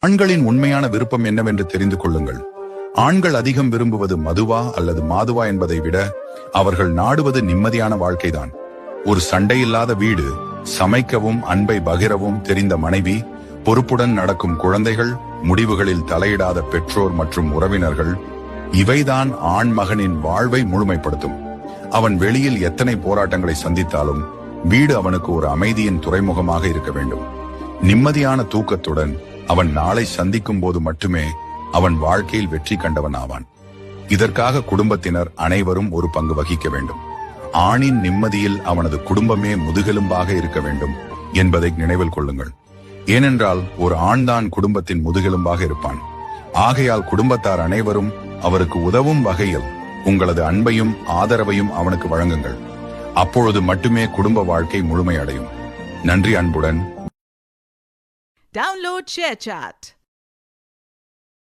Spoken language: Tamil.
ஆண்களின் உண்மையான விருப்பம் என்னவென்று தெரிந்து கொள்ளுங்கள். ஆண்கள் அதிகம் விரும்புவது மதுவா அல்லது மாதுவா என்பதை விட அவர்கள் நாடுவது நிம்மதியான வாழ்க்கைதான். ஒரு சண்டையில்லாத வீடு, சமைக்கவும் அன்பை பகிரவும் தெரிந்த மனைவி, பொறுப்புடன் நடக்கும் குழந்தைகள், முடிவுகளில் தலையிடாத பெற்றோர் மற்றும் உறவினர்கள், இவைதான் ஆண் மகனின் வாழ்வை முழுமைப்படுத்தும். அவன் வெளியில் எத்தனை போராட்டங்களை சந்தித்தாலும் வீடு அவனுக்கு ஒரு அமைதியின் துறைமுகமாக இருக்க வேண்டும். நிம்மதியான தூக்கத்துடன் அவன் நாளை சந்திக்கும் போது மட்டுமே அவன் வாழ்க்கையில் வெற்றி கண்டவன் ஆவான். இதற்காக குடும்பத்தினர் அனைவரும் ஒரு பங்கு வகிக்க வேண்டும். ஆணின் நிம்மதியில் அவனது குடும்பமே முதுகெலும்பாக இருக்க வேண்டும் என்பதை நினைவில் கொள்ளுங்கள். ஏனென்றால் ஒரு ஆண்தான் குடும்பத்தின் முதுகெலும்பாக இருப்பான். ஆகையால் குடும்பத்தார் அனைவரும் அவருக்கு உதவும் வகையில் உங்களது அன்பையும் ஆதரவையும் அவனுக்கு வழங்குங்கள். அப்பொழுது மட்டுமே குடும்ப வாழ்க்கை முழுமையடையும். நன்றி. அன்புடன். Download ShareChat.